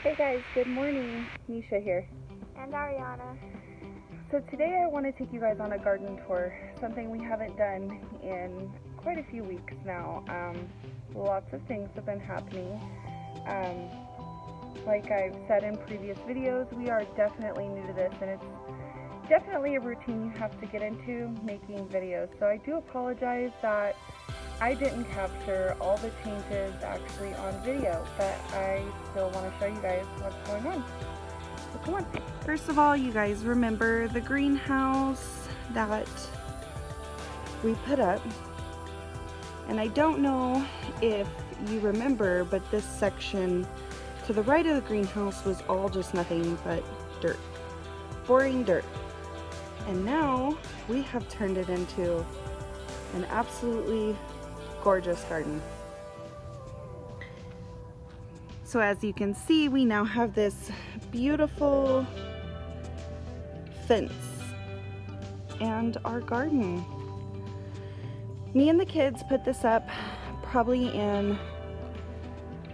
Hey guys, good morning. Nisha here. And Ariana. So today I want to take you guys on a garden tour, something we haven't done in quite a few weeks now. Lots of things have been happening. Like I've said in previous videos, we are definitely new to this, and it's definitely a routine you have to get into, making videos. So I do apologize that I didn't capture all the changes actually on video, but I still want to show you guys what's going on. So come on. First of all, you guys remember the greenhouse that we put up. And I don't know if you remember, but this section to the right of the greenhouse was all just nothing but dirt. Boring dirt. And now we have turned it into an absolutely gorgeous garden. So as you can see, we now have this beautiful fence and our garden. Me and the kids put this up probably in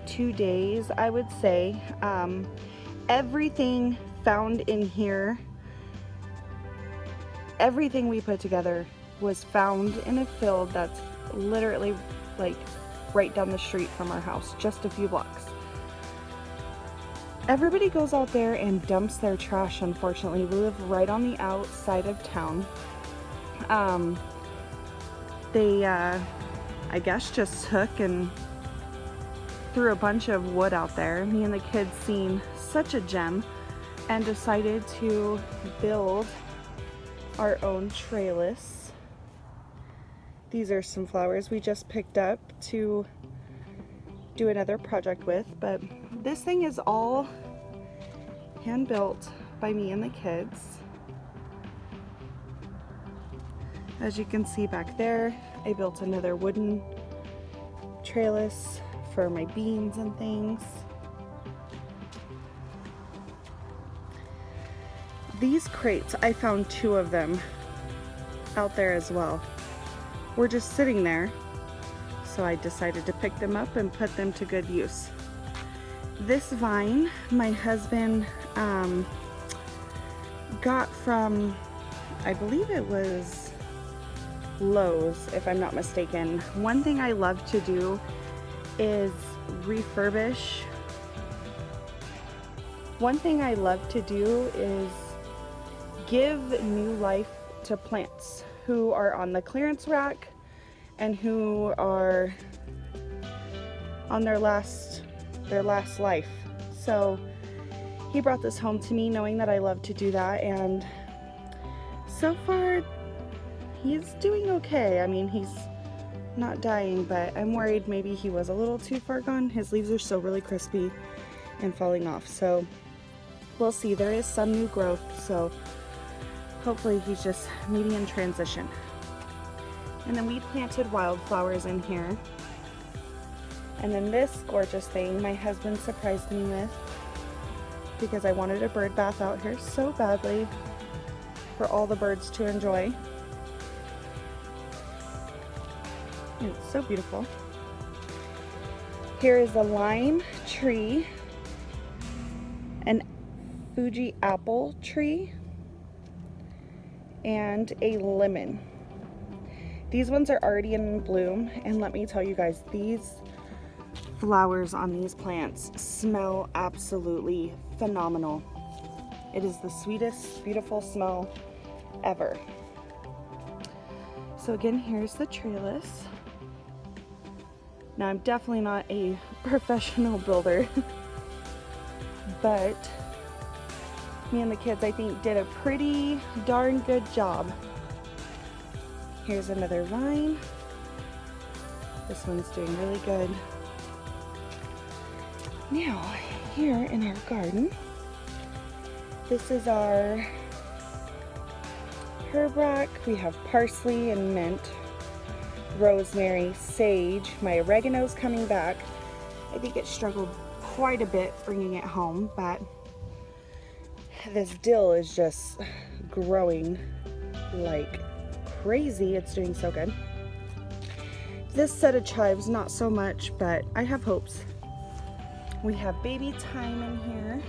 2 days, I would say. Everything found in here, everything we put together was found in a field that's literally like right down the street from our house, just a few blocks. Everybody goes out there and dumps their trash, unfortunately. We live right on the outside of town. They, I guess, just took and threw a bunch of wood out there. Me and the kids seen such a gem and decided to build our own trellis. These are some flowers we just picked up to do another project with, but this thing is all hand built by me and the kids. As you can see back there, I built another wooden trellis for my beans and things. These crates, I found 2 of them out there as well. We're just sitting there, so I decided to pick them up and put them to good use. This vine my husband got from, I believe it was Lowe's, if I'm not mistaken. One thing I love to do is refurbish. One thing I love to do is give new life to plants who are on the clearance rack and who are on their last life. So he brought this home to me knowing that I love to do that, and so far he's doing okay. I mean, he's not dying, but I'm worried maybe he was a little too far gone. His leaves are still really crispy and falling off, so we'll see. There is some new growth, so hopefully he's just maybe in transition. And then we planted wildflowers in here. And then this gorgeous thing my husband surprised me with, because I wanted a bird bath out here so badly for all the birds to enjoy. And it's so beautiful. Here is a lime tree, an Fuji apple tree, and a lemon. These ones are already in bloom, and let me tell you guys, these flowers on these plants smell absolutely phenomenal. It is the sweetest, beautiful smell ever. So again, here's the trellis. Now, I'm definitely not a professional builder, but me and the kids, I think, did a pretty darn good job. Here's another vine. This one's doing really good. Now, here in our garden, this is our herb rack. We have parsley and mint, rosemary, sage. My oregano's coming back. I think it struggled quite a bit bringing it home, but this dill is just growing like crazy. It's doing so good. This set of chives, not so much, but I have hopes. We have baby thyme in here,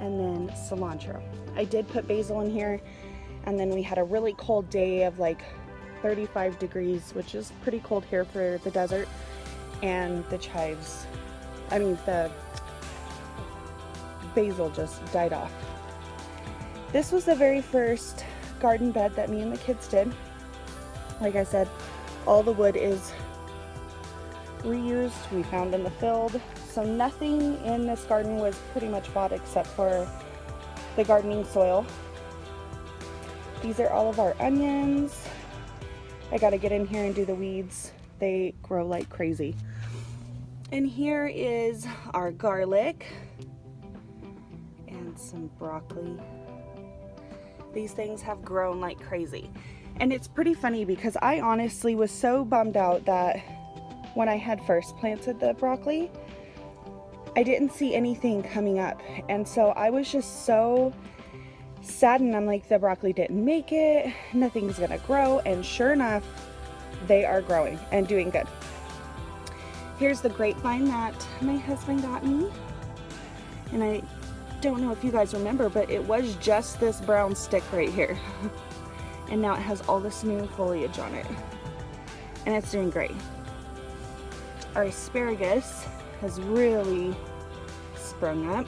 and then cilantro. I did put basil in here, and then we had a really cold day of like 35 degrees, which is pretty cold here for the desert, and the the basil just died off. This was the very first garden bed that me and the kids did. Like I said, all the wood is reused, we found in the field. So nothing in this garden was pretty much bought except for the gardening soil. These are all of our onions. I gotta get in here and do the weeds. They grow like crazy. And here is our garlic and some broccoli. These things have grown like crazy. And it's pretty funny because I honestly was so bummed out that when I had first planted the broccoli, I didn't see anything coming up. And so I was just so saddened. I'm like, the broccoli didn't make it, nothing's gonna grow. And sure enough, they are growing and doing good. Here's the grapevine that my husband got me. And I don't know if you guys remember, but it was just this brown stick right here. And now it has all this new foliage on it. And it's doing great. Our asparagus has really sprung up.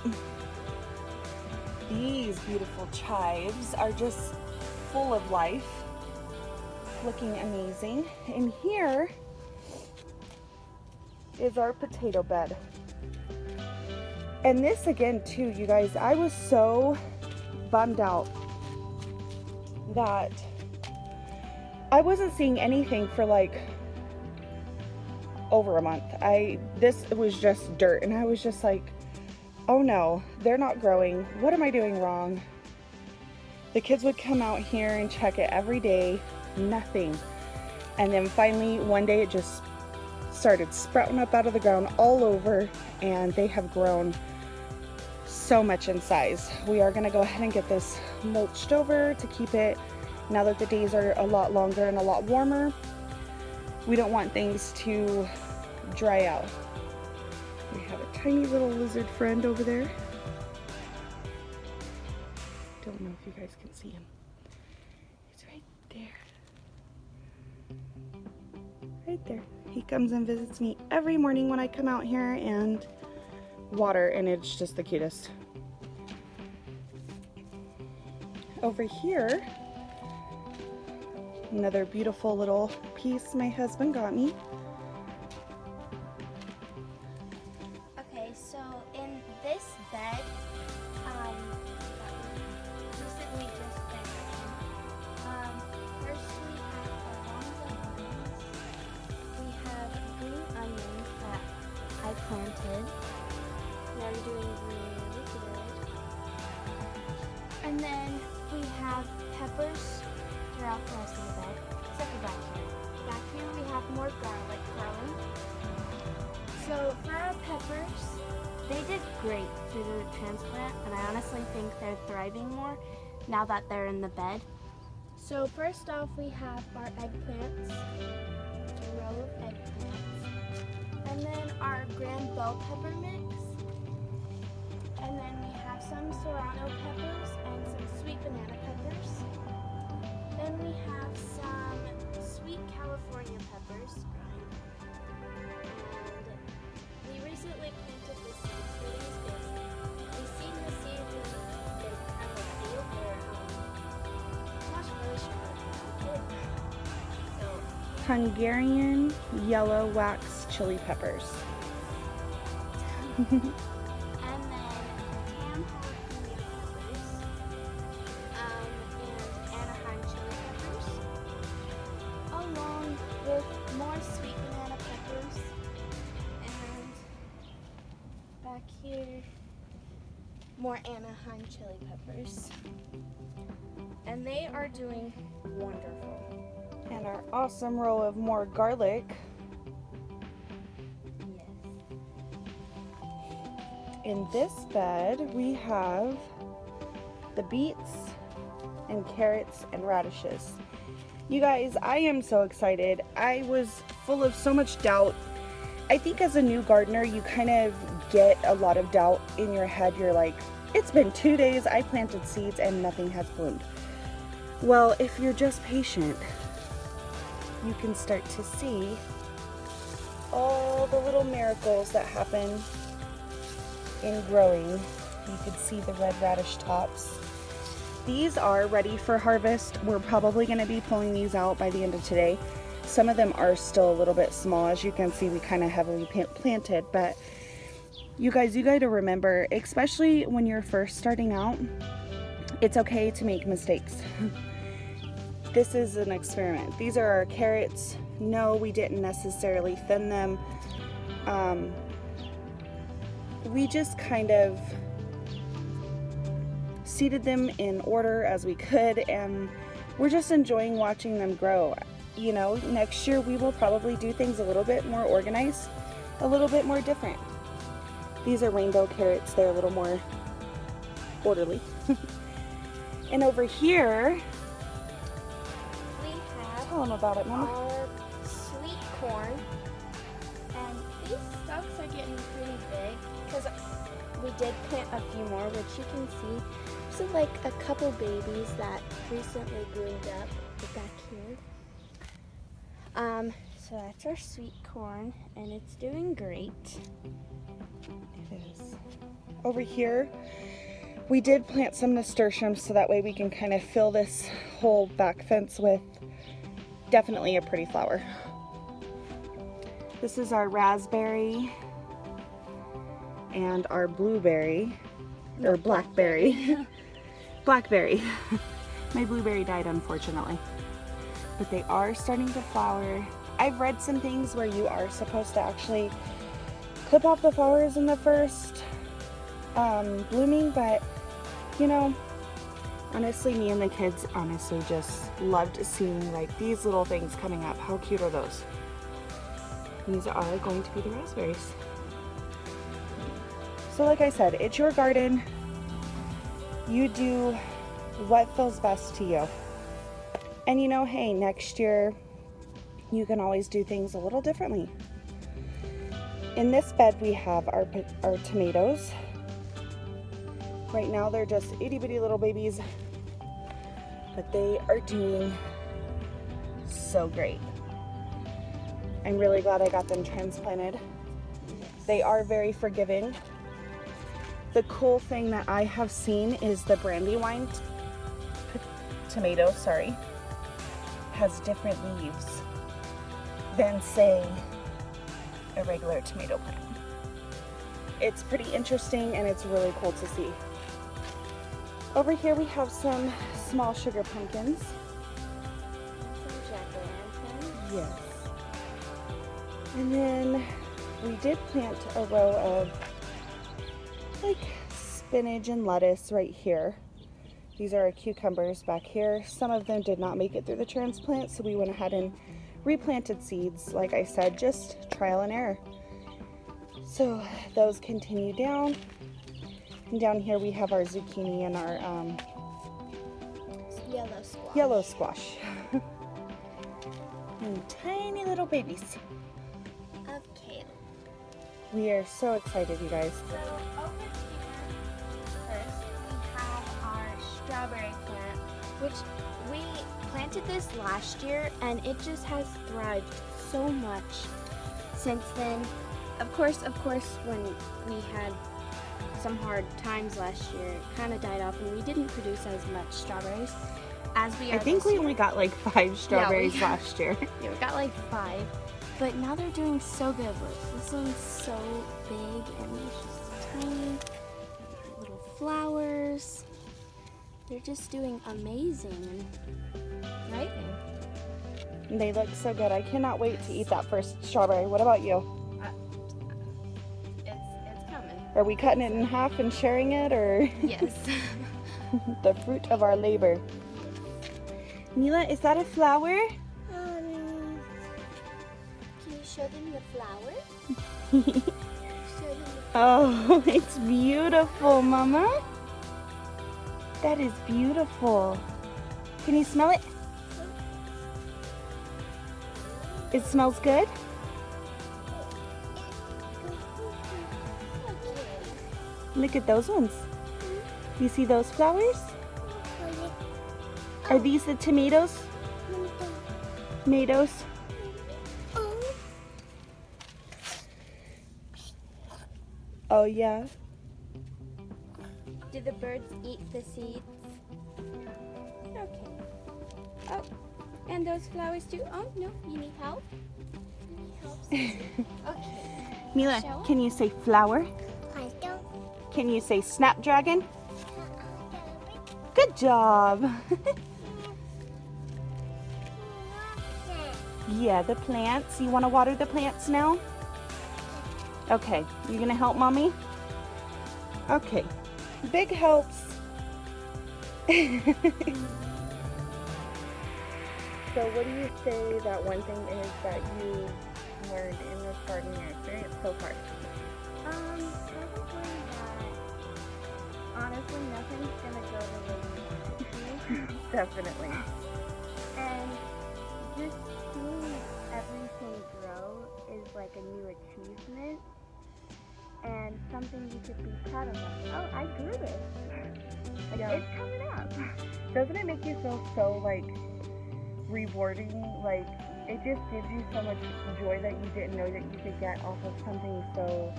These beautiful chives are just full of life, looking amazing. And here is our potato bed. And this again too, you guys, I was so bummed out that I wasn't seeing anything for like over a month. This was just dirt, and I was just like, oh no, they're not growing. What am I doing wrong? The kids would come out here and check it every day, nothing. And then finally one day it just started sprouting up out of the ground all over, and they have grown so much in size. We are gonna go ahead and get this mulched over to keep it, now that the days are a lot longer and a lot warmer. We don't want things to dry out. We have a tiny little lizard friend over there. Don't know if you guys can see him. He's right there. Right there. He comes and visits me every morning when I come out here and water, and it's just the cutest. Over here, another beautiful little piece my husband got me. Okay, so in this bed, recently just been first we have our lawns of onions. We have green onions that I planted. They're doing really good. And then we have peppers throughout the rest of the bed, except for back here. Back here we have more garlic growing. So for our peppers, they did great through the transplant, and I honestly think they're thriving more now that they're in the bed. So first off, we have our eggplants, a row of eggplants, and then our grand bell pepper mix, and then we have some serrano peppers and some sweet banana peppers. Then we have some sweet California peppers growing. And we recently planted the seeds for these because we've seen the seeds and they kind of feel I'm not really sure what to so Hungarian yellow wax chili peppers. and then tam jalapeno peppers, and Anaheim chili peppers, along with more sweet banana peppers, and back here, more Anaheim chili peppers. And they are doing wonderful. And our awesome row of more garlic. In this bed, we have the beets and carrots and radishes. You guys, I am so excited. I was full of so much doubt I think as a new gardener, you kind of get a lot of doubt in your head. You're like, it's been 2 days, I planted seeds and nothing has bloomed. Well, if you're just patient, you can start to see all the little miracles that happen in growing. You can see the red radish tops. These are ready for harvest. We're probably going to be pulling these out by the end of today. Some of them are still a little bit small. As you can see, we kind of heavily planted, but you guys, you got to remember, especially when you're first starting out, it's okay to make mistakes. This is an experiment. These are our carrots. No, we didn't necessarily thin them. We just kind of seeded them in order as we could, and we're just enjoying watching them grow. You know, next year we will probably do things a little bit more organized, a little bit more different. These are rainbow carrots. They're a little more orderly. And over here, we have tell them about it, Mama. our sweet corn. And these stalks are getting pretty big because we did plant a few more, which you can see. There's like a couple babies that recently bloomed up back here. So that's our sweet corn, and it's doing great. It is. Over here, we did plant some nasturtiums so that way we can kind of fill this whole back fence with definitely a pretty flower. This is our raspberry and our blueberry, or blackberry. Blackberry. My blueberry died, unfortunately. But they are starting to flower. I've read some things where you are supposed to actually clip off the flowers in the first blooming, but you know, honestly, me and the kids honestly just loved seeing like these little things coming up. How cute are those? These are going to be the raspberries. So like I said, it's your garden. You do what feels best to you. And you know, hey, next year you can always do things a little differently. In this bed we have our tomatoes. Right now they're just itty bitty little babies, but they are doing so great. I'm really glad I got them transplanted. They are very forgiving. The cool thing that I have seen is the Brandywine tomato, has different leaves than, say, a regular tomato plant. It's pretty interesting and it's really cool to see. Over here we have some small sugar pumpkins. Some jack-o'-lanterns. Yes. And then we did plant a row of like spinach and lettuce right here. These are our cucumbers back here. Some of them did not make it through the transplant, so we went ahead and replanted seeds. Like I said, just trial and error. So those continue down. And down here we have our zucchini and our yellow squash. And tiny little babies. Of kale. We are so excited, you guys. So over here, first we have our strawberry plant, which we planted this last year, and it just has thrived so much since then. Of course, when we had some hard times last year, it kind of died off, and we didn't produce as much strawberries as we are. I think this we year. only got like 5 strawberries last year. Yeah, we got like 5. But now they're doing so good. Look, this one's so big and it's just tiny little flowers. They're just doing amazing, right? They look so good. I cannot wait to eat that first strawberry. What about you? It's coming. Are we cutting it in half and sharing it, or Yes. the fruit of our labor? Mila, is that a flower? Can you show them the flower? Show them the Oh, it's beautiful, Mama. That is beautiful. Can you smell it? It smells good? Look at those ones. You see those flowers? Are these the tomatoes? Tomatoes? Oh yeah. Do the birds eat the seeds? Okay. Oh, and those flowers too. Oh no, you need help? Okay. Mila, Show? can you say flower? I don't. Can you say snapdragon? Good job. Yeah, the plants. You want to water the plants now? Okay, you gonna help mommy? Okay, big helps. So what do you say that one thing is that you learned in this gardening experience so far? Probably that honestly nothing's gonna go the way you want it to. Definitely. And just seeing everything grow is like a new achievement and something you could be proud of. Like, oh, I grew this. Like, Yeah. it's coming up. Doesn't it make you feel so like rewarding? Like it just gives you so much joy that you didn't know that you could get off of something so,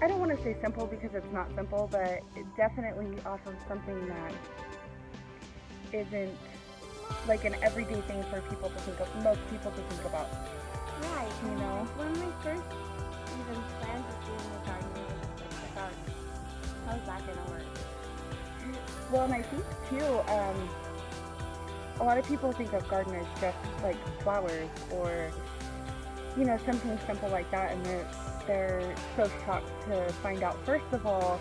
I don't want to say simple because it's not simple, but it's definitely off of something that isn't like an everyday thing for people to think of, most people to think about. Right. You know? When we first even planned with doing the gardening, it was like about how's that gonna work? Well, and I think too, a lot of people think of gardeners just like flowers or, you know, something simple like that, and they're so shocked to find out, first of all,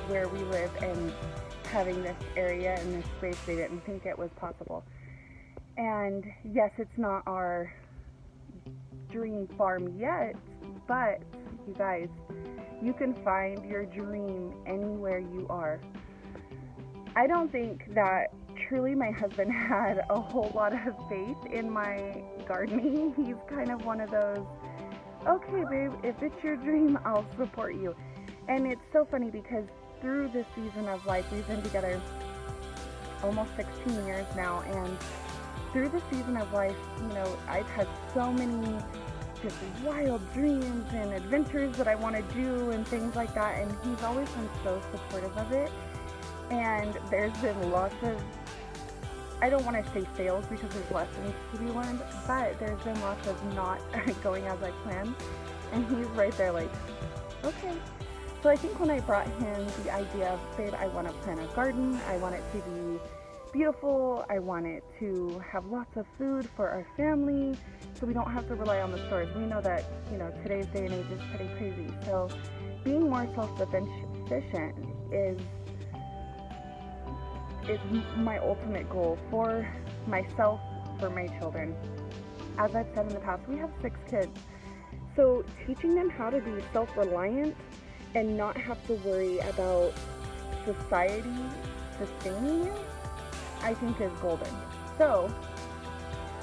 where we live and having this area and this space. They didn't think it was possible. And yes, it's not our dream farm yet, but you guys, you can find your dream anywhere you are. I don't think that truly my husband had a whole lot of faith in my gardening. He's kind of one of those, okay babe, if it's your dream, I'll support you. And it's so funny because through this season of life, we've been together almost 16 years now, and through the season of life, you know, I've had so many just wild dreams and adventures that I want to do and things like that, and he's always been so supportive of it. And there's been lots of, I don't want to say fails because there's lessons to be learned, but there's been lots of not going as I planned, and he's right there like, okay. So I think when I brought him the idea of, babe, I want to plant a garden, I want it to be beautiful, I want it to have lots of food for our family, so we don't have to rely on the stores. We know that, you know, today's day and age is pretty crazy. So being more self-sufficient is my ultimate goal for myself, for my children. As I've said in the past, we have 6 kids. So teaching them how to be self-reliant and not have to worry about society sustaining you, I think is golden. So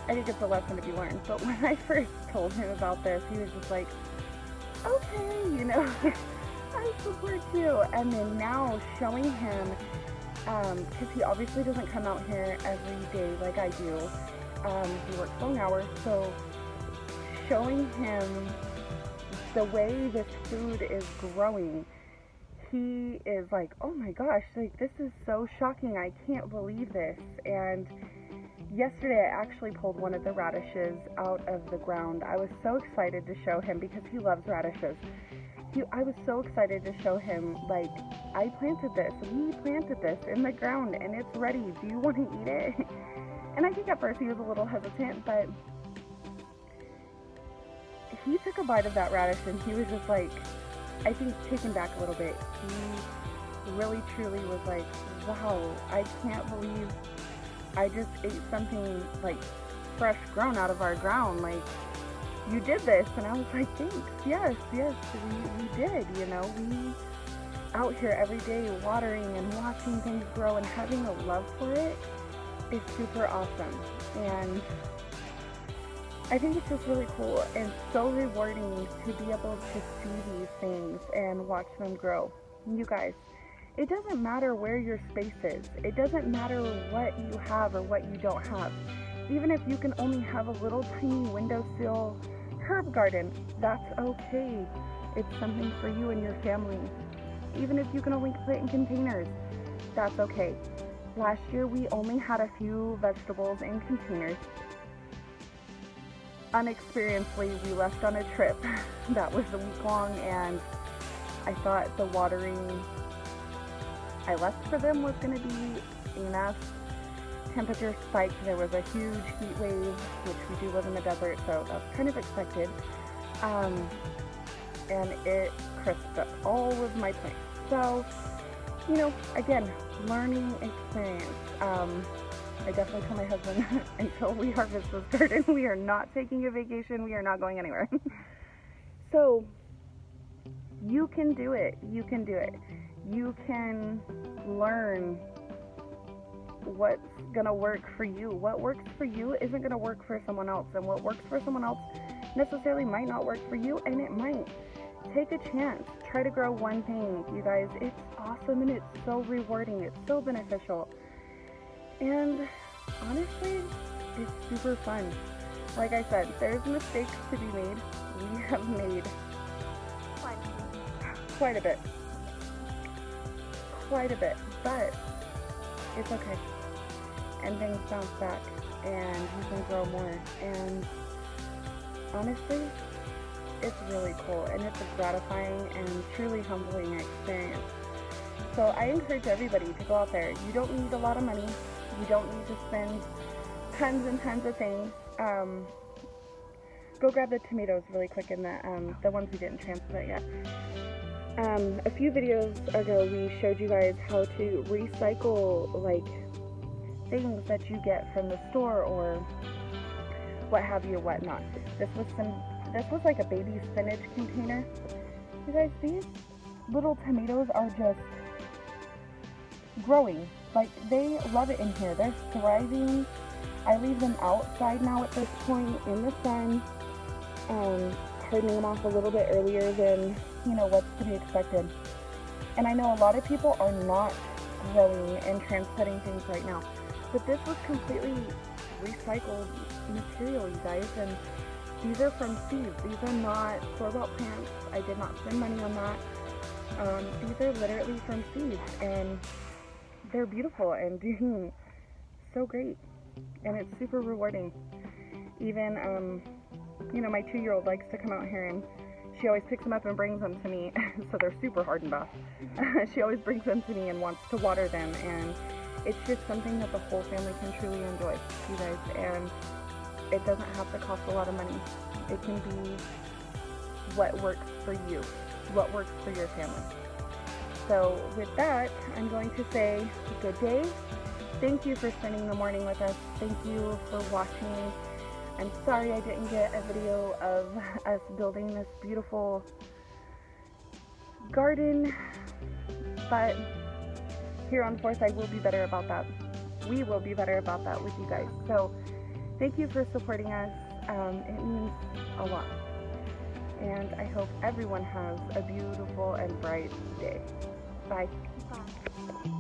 I think it's a lesson to be learned. But when I first told him about this, he was just like, okay, you know, I support you. And then now showing him, because he obviously doesn't come out here every day like I do. He works long hours, so showing him the way this food is growing, he is like, oh my gosh, like this is so shocking, I can't believe this. And yesterday I actually pulled one of the radishes out of the ground. I was so excited to show him because he loves radishes. I was so excited to show him, like, I planted this, we planted this in the ground and it's ready, do you want to eat it? And I think at first he was a little hesitant, but he took a bite of that radish and he was just like, I think taken back a little bit. He really truly was like, wow, I can't believe I just ate something like fresh grown out of our ground, like you did this. And I was like, thanks, yes, we did, you know, we out here every day watering and watching things grow and having a love for it is super awesome. And I think it's just really cool and so rewarding to be able to see these things and watch them grow. You guys, it doesn't matter where your space is. It doesn't matter what you have or what you don't have. Even if you can only have a little tiny windowsill herb garden, that's okay. It's something for you and your family. Even if you can only put it in containers, that's okay. Last year we only had a few vegetables in containers. Unexperiencedly, we left on a trip that was a week long, and I thought the watering I left for them was going to be enough. Temperature spiked. There was a huge heat wave, which we do live in the desert, so that's kind of expected. And it crisped up all of my plants. So, you know, again, learning experience. I definitely tell my husband, until we harvest this garden, we are not taking a vacation. We are not going anywhere. So, you can do it. You can do it. You can learn what's going to work for you. What works for you isn't going to work for someone else. And what works for someone else necessarily might not work for you, and it might. Take a chance. Try to grow one thing, you guys. It's awesome and it's so rewarding. It's so beneficial. And honestly, it's super fun. Like I said, there's mistakes to be made. We have made quite a bit. But it's okay. And things bounce back and you can grow more. And honestly, it's really cool, and it's a gratifying and truly humbling experience. So I encourage everybody to go out there. You don't need a lot of money. You don't need to spend tons and tons of things. Go grab the tomatoes really quick in the ones we didn't transplant yet. A few videos ago we showed you guys how to recycle like things that you get from the store or what have you, whatnot. This was like a baby spinach container. You guys, these little tomatoes are just growing. Like, they love it in here. They're thriving. I leave them outside now at this point in the sun, hardening them off a little bit earlier than, you know, what's to be expected. And I know a lot of people are not growing and transplanting things right now, but this was completely recycled material, you guys, and these are from seeds. These are not store-bought plants. I did not spend money on that. These are literally from seeds, and they're beautiful and doing so great, and it's super rewarding. Even, you know, my 2-year-old likes to come out here, and she always picks them up and brings them to me, so they're super hardened off. She always brings them to me and wants to water them, and it's just something that the whole family can truly enjoy, you guys, and it doesn't have to cost a lot of money. It can be what works for you, what works for your family. So with that, I'm going to say good day. Thank you for spending the morning with us. Thank you for watching. I'm sorry I didn't get a video of us building this beautiful garden, but here on Foresight we'll be better about that. We will be better about that with you guys. So thank you for supporting us. It means a lot. And I hope everyone has a beautiful and bright day. Bye. Bye.